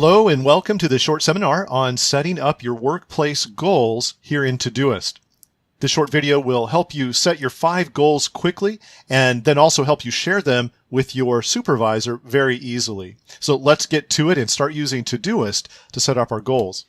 Hello and welcome to the short seminar on setting up your workplace goals here in Todoist. This short video will help you set your 5 goals quickly and then also help you share them with your supervisor very easily. So let's get to it and start using Todoist to set up our goals.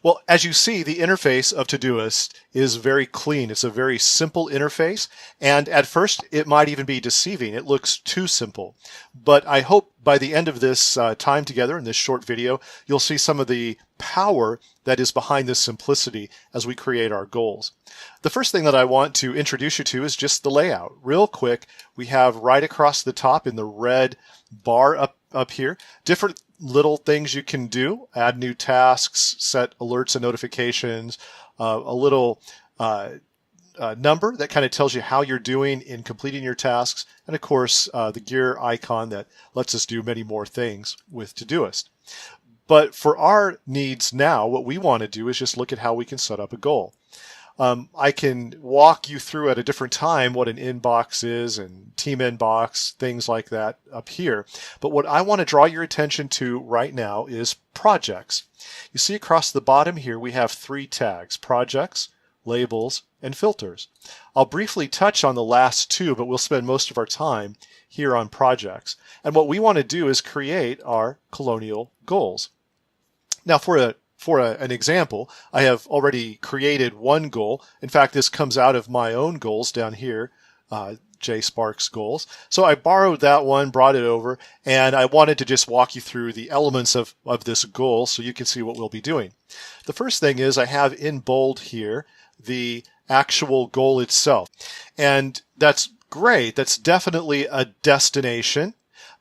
Well, as you see, the interface of Todoist is very clean. It's a very simple interface, and at first it might even be deceiving. It looks too simple. But I hope by the end of this time together in this short video, you'll see some of the power that is behind this simplicity as we create our goals. The first thing that I want to introduce you to is just the layout. Real quick, we have right across the top in the red bar up here, different little things you can do: add new tasks, set alerts and notifications, a little number that kind of tells you how you're doing in completing your tasks, and of course the gear icon that lets us do many more things with Todoist. But for our needs now, what we want to do is just look at how we can set up a goal. I can walk you through at a different time what an inbox is and team inbox, things like that up here. But what I want to draw your attention to right now is projects. You see across the bottom here we have 3 tags: projects, labels, and filters. I'll briefly touch on the last 2, but we'll spend most of our time here on projects. And what we want to do is create our colonial goals. Now for an example, I have already created one goal. In fact, this comes out of my own goals down here, J Sparks goals. So I borrowed that one, brought it over, and I wanted to just walk you through the elements of this goal so you can see what we'll be doing. The first thing is I have in bold here the actual goal itself. And that's great. That's definitely a destination.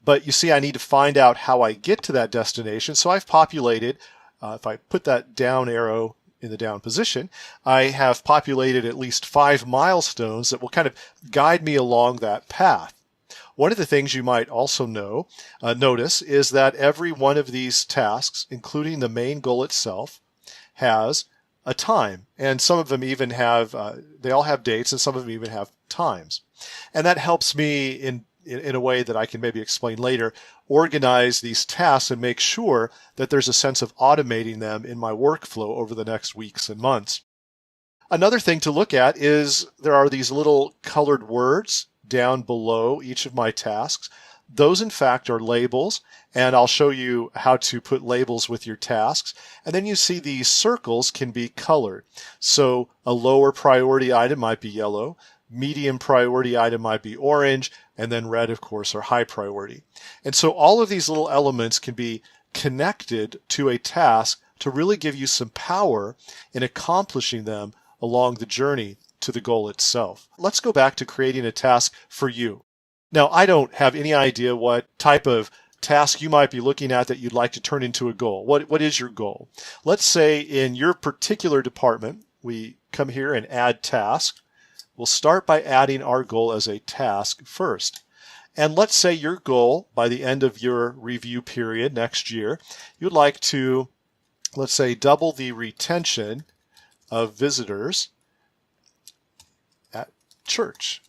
But you see, I need to find out how I get to that destination. So I've populated, if I put that down arrow in the down position, I have populated at least 5 milestones that will kind of guide me along that path. One of the things you might also notice is that every one of these tasks, including the main goal itself, has a time. And some of them even have, they all have dates, and some of them even have times. And that helps me in a way that I can maybe explain later, organize these tasks and make sure that there's a sense of automating them in my workflow over the next weeks and months. Another thing to look at is there are these little colored words down below each of my tasks. Those, in fact, are labels, and I'll show you how to put labels with your tasks. And then you see these circles can be colored. So a lower priority item might be yellow, medium priority item might be orange, and then red, of course, are high priority. And so all of these little elements can be connected to a task to really give you some power in accomplishing them along the journey to the goal itself. Let's go back to creating a task for you. Now, I don't have any idea what type of task you might be looking at that you'd like to turn into a goal. What is your goal? Let's say in your particular department, we come here and add task. We'll start by adding our goal as a task first. And let's say your goal by the end of your review period next year, you'd like to, let's say, double the retention of visitors at church.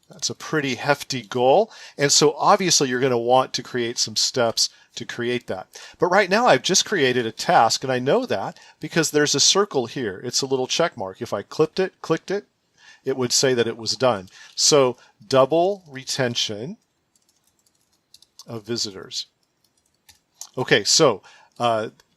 That's a pretty hefty goal. And so obviously you're going to want to create some steps to create that. But right now I've just created a task, and I know that because there's a circle here. It's a little check mark. If I clicked it, it would say that it was done. So double retention of visitors. Okay, so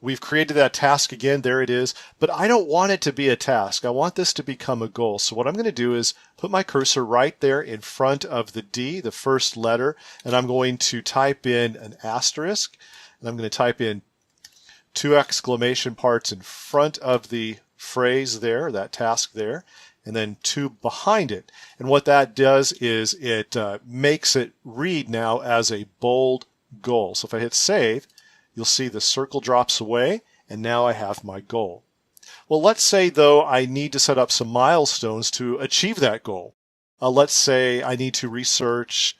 we've created that task again. There it is. But I don't want it to be a task. I want this to become a goal. So what I'm going to do is put my cursor right there in front of the D, the first letter, and I'm going to type in an asterisk, and I'm going to type in 2 exclamation parts in front of the phrase there, that task there, and then 2 behind it. And what that does is it makes it read now as a bold goal. So if I hit save, you'll see the circle drops away, and now I have my goal. Well, let's say, though, I need to set up some milestones to achieve that goal. Let's say I need to research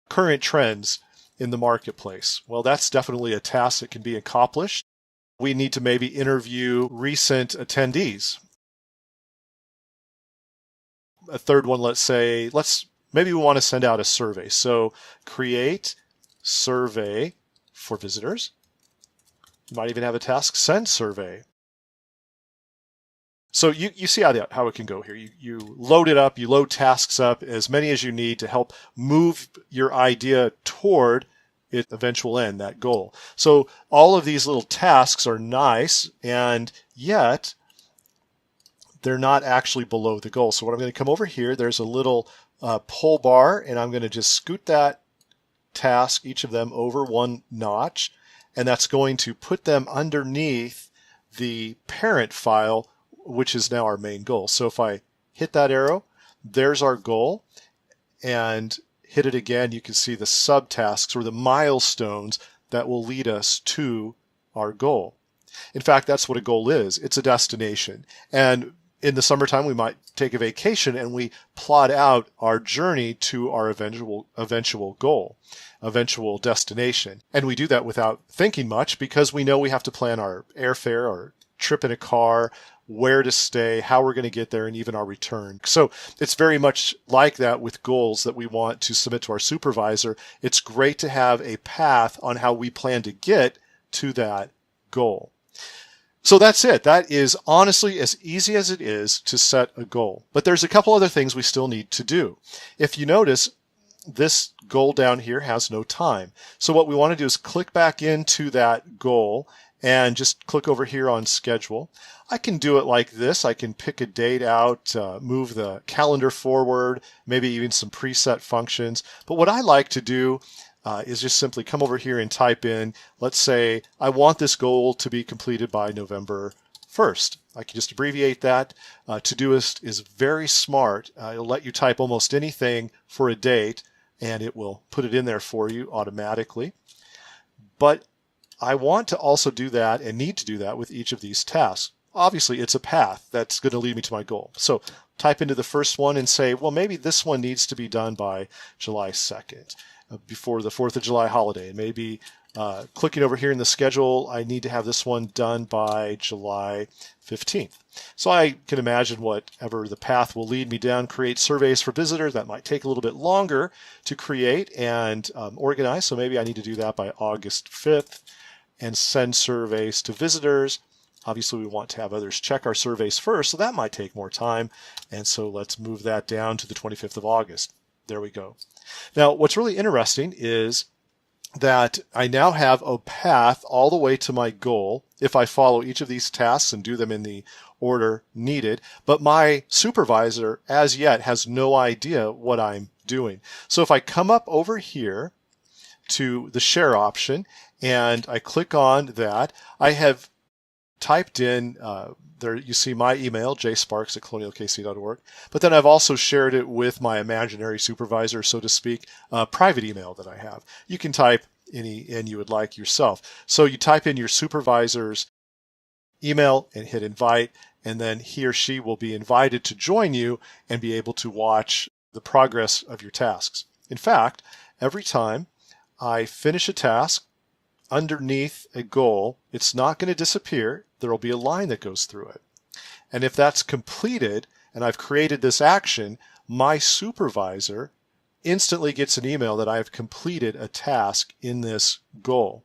current trends in the marketplace. Well, that's definitely a task that can be accomplished. We need to maybe interview recent attendees. A third one, let's say, maybe we want to send out a survey. So create survey for visitors. You might even have a task send survey. So you see how it can go here. You load it up, you load tasks up, as many as you need to help move your idea toward its eventual end, that goal. So all of these little tasks are nice, and yet they're not actually below the goal. So what I'm going to come over here, there's a little pull bar, and I'm going to just scoot that task, each of them, over one notch, and that's going to put them underneath the parent file, which is now our main goal. So if I hit that arrow, there's our goal, and hit it again, you can see the subtasks or the milestones that will lead us to our goal. In fact, that's what a goal is. It's a destination. And in the summertime, we might take a vacation and we plot out our journey to our eventual goal, eventual destination. And we do that without thinking much because we know we have to plan our airfare, our trip in a car, where to stay, how we're going to get there, and even our return. So it's very much like that with goals that we want to submit to our supervisor. It's great to have a path on how we plan to get to that goal. So that's it. That is honestly as easy as it is to set a goal. But there's a couple other things we still need to do. If you notice, this goal down here has no time. So what we want to do is click back into that goal and just click over here on schedule. I can do it like this. I can pick a date out, move the calendar forward, maybe even some preset functions. But what I like to do is just simply come over here and type in, let's say I want this goal to be completed by November 1st. I can just abbreviate that. Todoist is very smart. It'll let you type almost anything for a date, and it will put it in there for you automatically. But I want to also do that and need to do that with each of these tasks. Obviously, it's a path that's going to lead me to my goal. So type into the first one and say, well, maybe this one needs to be done by July 2nd, before the 4th of July holiday. And maybe clicking over here in the schedule, I need to have this one done by July 15th. So I can imagine whatever the path will lead me down, create surveys for visitors. That might take a little bit longer to create and organize. So maybe I need to do that by August 5th and send surveys to visitors. Obviously, we want to have others check our surveys first, so that might take more time. And so let's move that down to the 25th of August. There we go. Now, what's really interesting is that I now have a path all the way to my goal if I follow each of these tasks and do them in the order needed. But my supervisor, as yet, has no idea what I'm doing. So if I come up over here to the share option and I click on that, I have typed in, there you see my email, jsparks@colonialkc.org, but then I've also shared it with my imaginary supervisor, so to speak, a private email that I have. You can type any in you would like yourself. So you type in your supervisor's email and hit invite, and then he or she will be invited to join you and be able to watch the progress of your tasks. In fact, every time I finish a task underneath a goal, it's not going to disappear. There will be a line that goes through it. And if that's completed and I've created this action, my supervisor instantly gets an email that I've completed a task in this goal.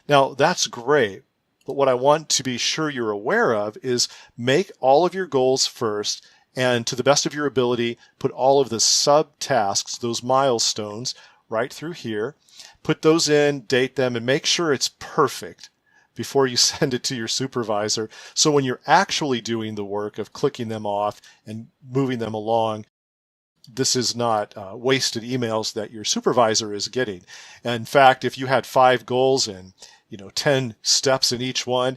Now, that's great, but what I want to be sure you're aware of is make all of your goals first, and to the best of your ability, put all of the subtasks, those milestones, right through here. Put those in, date them, and make sure it's perfect before you send it to your supervisor. So when you're actually doing the work of clicking them off and moving them along, this is not wasted emails that your supervisor is getting. In fact, if you had 5 goals and 10 steps in each one,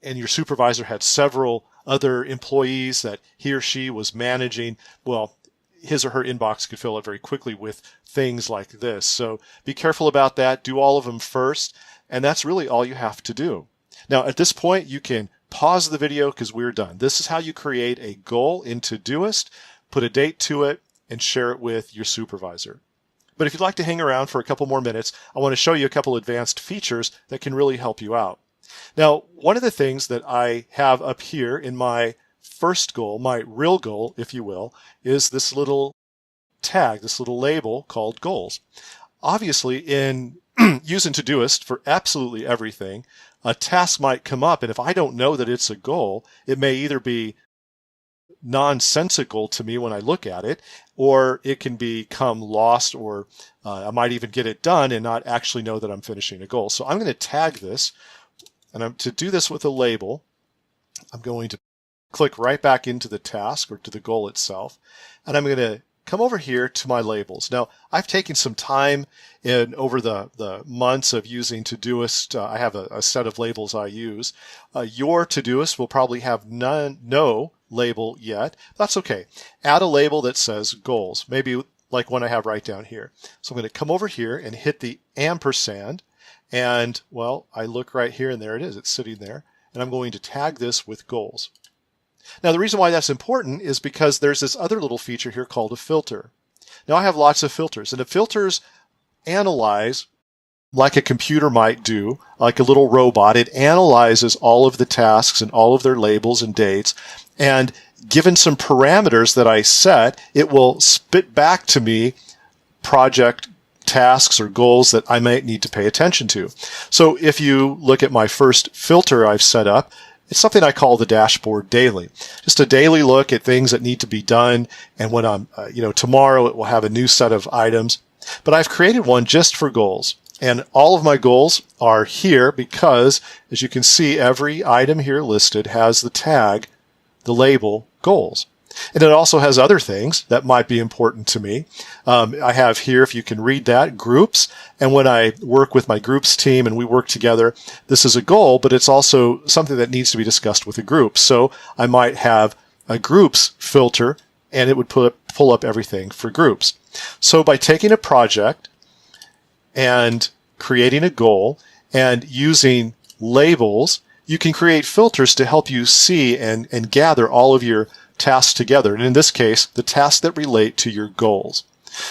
and your supervisor had several other employees that he or she was managing, well, his or her inbox could fill up very quickly with things like this. So be careful about that. Do all of them first. And that's really all you have to do. Now, at this point, you can pause the video because we're done. This is how you create a goal in Todoist, put a date to it, and share it with your supervisor. But if you'd like to hang around for a couple more minutes, I want to show you a couple advanced features that can really help you out. Now, one of the things that I have up here in my first goal, my real goal, if you will, is this little tag, this little label called goals. Obviously, in using Todoist for absolutely everything, a task might come up, and if I don't know that it's a goal, it may either be nonsensical to me when I look at it, or it can become lost, or I might even get it done and not actually know that I'm finishing a goal. So I'm going to tag this, and to do this with a label, I'm going to click right back into the task or to the goal itself, and I'm going to come over here to my labels. Now, I've taken some time over the months of using Todoist. I have a set of labels I use. Your Todoist will probably have no label yet. That's okay. Add a label that says goals, maybe like one I have right down here. So I'm going to come over here and hit the ampersand, and well, I look right here and there it is. It's sitting there, and I'm going to tag this with goals. Now, the reason why that's important is because there's this other little feature here called a filter. Now, I have lots of filters, and the filters analyze like a computer might do, like a little robot. It analyzes all of the tasks and all of their labels and dates, and given some parameters that I set, it will spit back to me project tasks or goals that I might need to pay attention to. So if you look at my first filter I've set up, it's something I call the dashboard daily. Just a daily look at things that need to be done, and when I'm, tomorrow it will have a new set of items. But I've created one just for goals, and all of my goals are here because, as you can see, every item here listed has the tag, the label, goals. And it also has other things that might be important to me. I have here, if you can read that, groups. And when I work with my groups team and we work together, this is a goal, but it's also something that needs to be discussed with a group. So I might have a groups filter, and it would pull up everything for groups. So by taking a project and creating a goal and using labels, you can create filters to help you see and gather all of your tasks together, and in this case, the tasks that relate to your goals.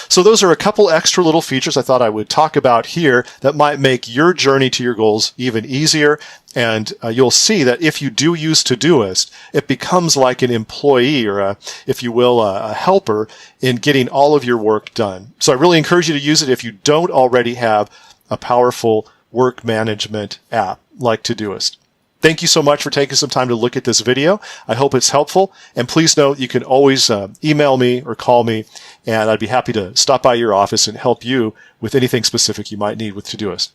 So those are a couple extra little features I thought I would talk about here that might make your journey to your goals even easier, and you'll see that if you do use Todoist, it becomes like an employee or, if you will, a helper in getting all of your work done. So I really encourage you to use it if you don't already have a powerful work management app like Todoist. Thank you so much for taking some time to look at this video. I hope it's helpful. And please note, you can always email me or call me, and I'd be happy to stop by your office and help you with anything specific you might need with Todoist.